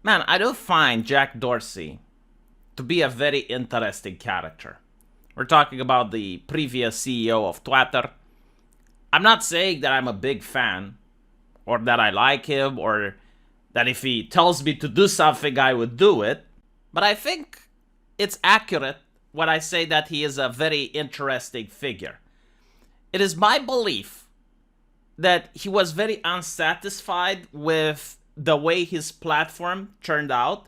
Man, I do find Jack Dorsey to be a very interesting character. We're talking about the previous CEO of Twitter. I'm not saying that I'm a big fan, or that I like him, or that if he tells me to do something, I would do it. But I think it's accurate when I say that he is a very interesting figure. It is my belief that he was very unsatisfied with the way his platform turned out.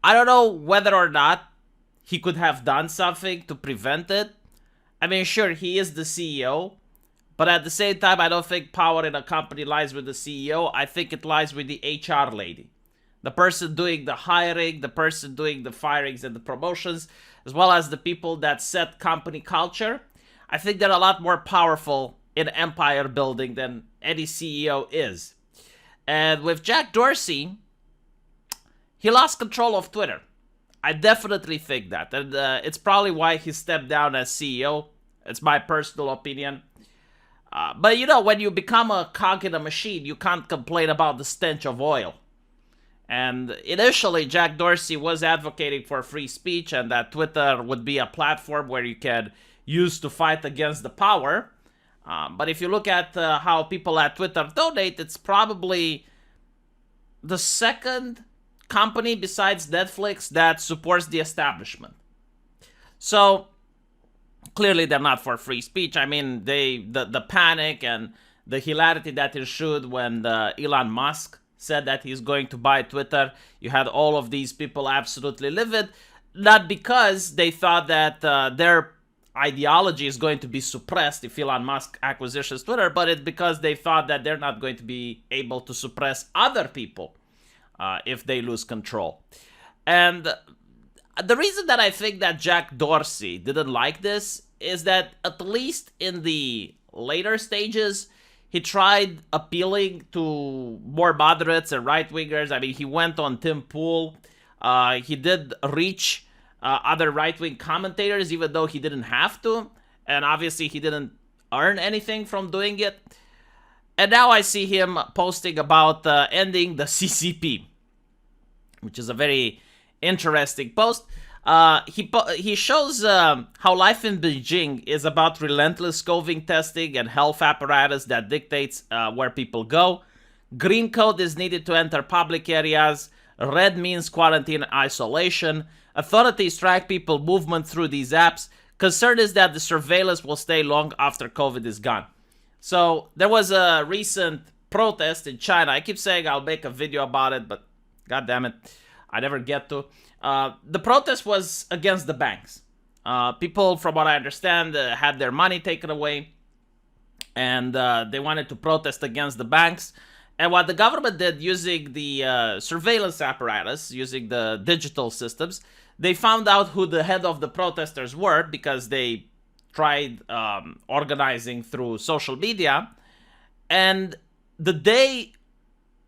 I don't know whether or not he could have done something to prevent it. I mean, sure, he is the CEO, but at the same time, I don't think power in a company lies with the CEO. I think it lies with the HR lady. The person doing the hiring, the person doing the firings and the promotions, as well as the people that set company culture. I think they're a lot more powerful in empire building than any CEO is. And with Jack Dorsey, he lost control of Twitter. I definitely think that. And it's probably why he stepped down as CEO. It's my personal opinion. But you know, when you become a cog in a machine, you can't complain about the stench of oil. And initially, Jack Dorsey was advocating for free speech and that Twitter would be a platform where you can use to fight against the power. But if you look at how people at Twitter donate, it's probably the second company besides Netflix that supports the establishment. So clearly they're not for free speech. I mean, the panic and the hilarity that ensued when Elon Musk said that he's going to buy Twitter, you had all of these people absolutely livid, not because they thought that their ideology is going to be suppressed if Elon Musk acquisitions Twitter, but it's because they thought that they're not going to be able to suppress other people if they lose control. And the reason that I think that Jack Dorsey didn't like this is that at least in the later stages, he tried appealing to more moderates and right-wingers. I mean, he went on Tim Pool. He did reach other right-wing commentators, even though he didn't have to. And obviously, he didn't earn anything from doing it. And now I see him posting about ending the CCP, which is a very interesting post. He shows how life in Beijing is about relentless COVID testing and health apparatus that dictates where people go. Green code is needed to enter public areas. Red means quarantine and isolation. Authorities track people movement through these apps. Concern is that the surveillance will stay long after COVID is gone. So there was a recent protest in China. I keep saying I'll make a video about it, but god damn it, I never get to. The protest was against the banks. People, from what I understand, had their money taken away, and they wanted to protest against the banks. And what the government did using the surveillance apparatus, using the digital systems, they found out who the head of the protesters were because they tried organizing through social media. And the day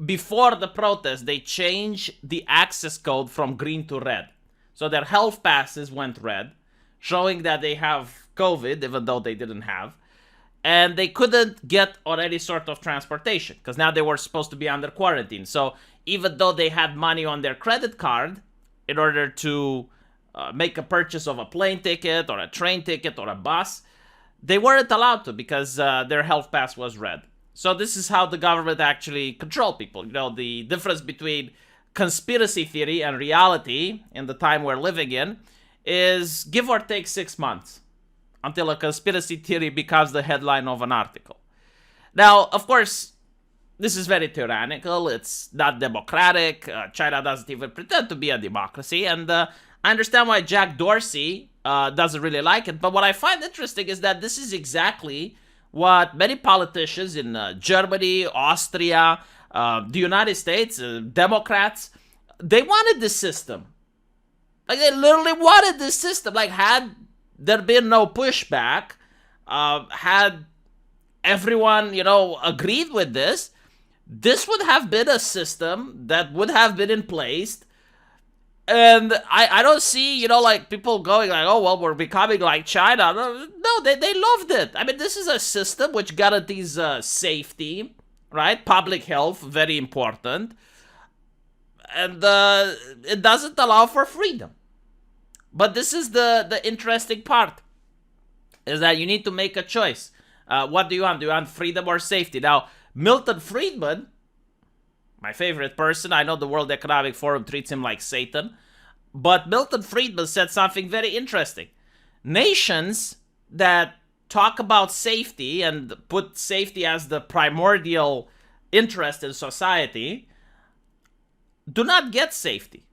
before the protest, they changed the access code from green to red. So their health passes went red, showing that they have COVID, even though they didn't have. And they couldn't get on any sort of transportation, because now they were supposed to be under quarantine. So even though they had money on their credit card in order to make a purchase of a plane ticket or a train ticket or a bus, they weren't allowed to because their health pass was red. So this is how the government actually control people. You know, the difference between conspiracy theory and reality in the time we're living in is give or take 6 months until a conspiracy theory becomes the headline of an article. Now, of course, this is very tyrannical. It's not democratic. China doesn't even pretend to be a democracy. And I understand why Jack Dorsey doesn't really like it. But what I find interesting is that this is exactly what many politicians in Germany, Austria, the United States, Democrats, they wanted this system. Like, they literally wanted this system. Like, had there been no pushback, had everyone, agreed with this, this would have been a system that would have been in place. And I don't see, people going like, oh, well, we're becoming like China. No, they loved it. I mean, this is a system which guarantees safety, right? Public health, very important. And it doesn't allow for freedom. But this is the interesting part, is that you need to make a choice. What do you want? Do you want freedom or safety? Now, Milton Friedman, my favorite person, I know the World Economic Forum treats him like Satan, but Milton Friedman said something very interesting. Nations that talk about safety and put safety as the primordial interest in society do not get safety.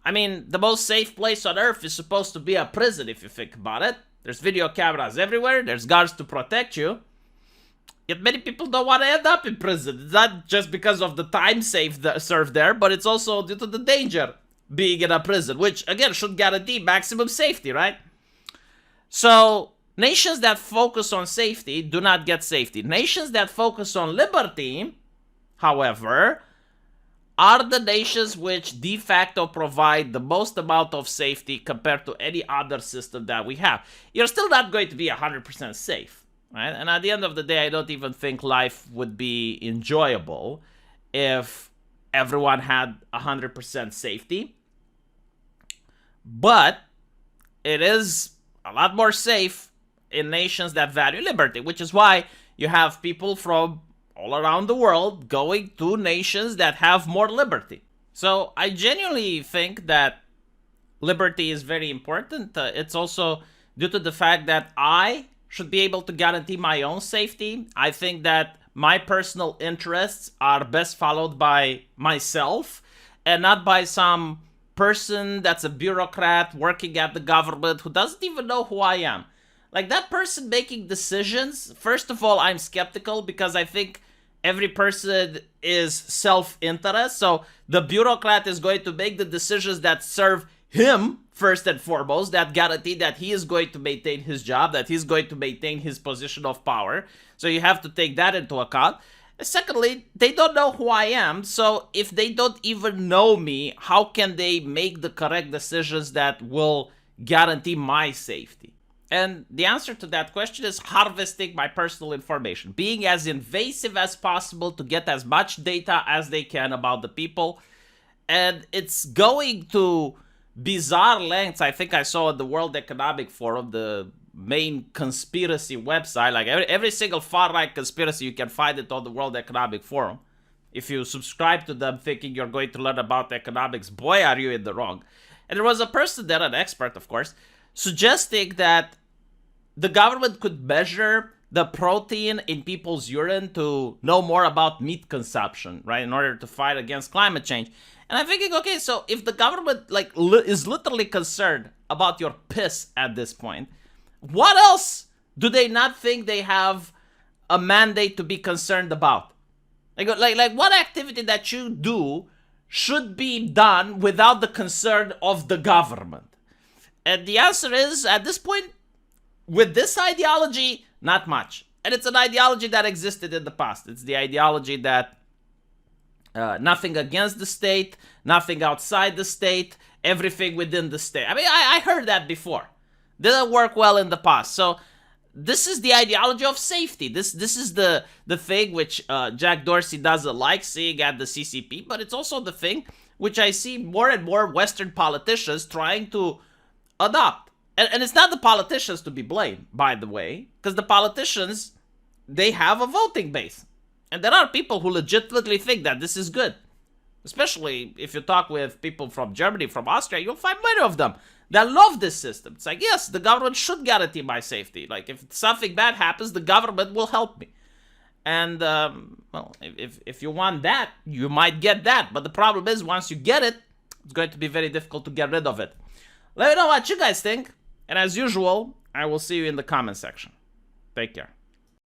I mean, the most safe place on earth is supposed to be a prison, if you think about it. There's video cameras everywhere, there's guards to protect you. Yet many people don't want to end up in prison. It's not just because of the time served there, but it's also due to the danger being in a prison, which, again, should guarantee maximum safety, right? So, nations that focus on safety do not get safety. Nations that focus on liberty, however, are the nations which de facto provide the most amount of safety compared to any other system that we have. You're still not going to be 100% safe, right? And at the end of the day, I don't even think life would be enjoyable if everyone had 100% safety. But it is a lot more safe in nations that value liberty, which is why you have people from all around the world going to nations that have more liberty. So I genuinely think that liberty is very important. It's also due to the fact that I should be able to guarantee my own safety. I think that my personal interests are best followed by myself and not by some person that's a bureaucrat working at the government who doesn't even know who I am. Like, that person making decisions, first of all, I'm skeptical because I think every person is self-interest. So the bureaucrat is going to make the decisions that serve him first and foremost, that guarantee that he is going to maintain his job, that he's going to maintain his position of power. So you have to take that into account. Secondly, they don't know who I am. So if they don't even know me, how can they make the correct decisions that will guarantee my safety? And the answer to that question is harvesting my personal information, being as invasive as possible to get as much data as they can about the people. And it's going to bizarre lengths. I think I saw at the World Economic Forum, the main conspiracy website, like every single far-right conspiracy, you can find it on the World Economic Forum. If you subscribe to them thinking you're going to learn about economics, boy, are you in the wrong. And there was a person there, an expert, of course, suggesting that the government could measure the protein in people's urine to know more about meat consumption, right, in order to fight against climate change. And I'm thinking, okay, so if the government is literally concerned about your piss at this point, what else do they not think they have a mandate to be concerned about? Like what activity that you do should be done without the concern of the government? And the answer is, at this point, with this ideology, not much. And it's an ideology that existed in the past. It's the ideology that nothing against the state, nothing outside the state, everything within the state. I mean, I heard that before. Didn't work well in the past. So this is the ideology of safety. This is the thing which Jack Dorsey doesn't like seeing at the CCP, but it's also the thing which I see more and more Western politicians trying to adopt. And it's not the politicians to be blamed, by the way, because the politicians, they have a voting base. And there are people who legitimately think that this is good. Especially if you talk with people from Germany, from Austria, you'll find many of them that love this system. It's like, yes, the government should guarantee my safety. Like, if something bad happens, the government will help me. And, well, if you want that, you might get that. But the problem is, once you get it, it's going to be very difficult to get rid of it. Let me know what you guys think. And as usual, I will see you in the comment section. Take care.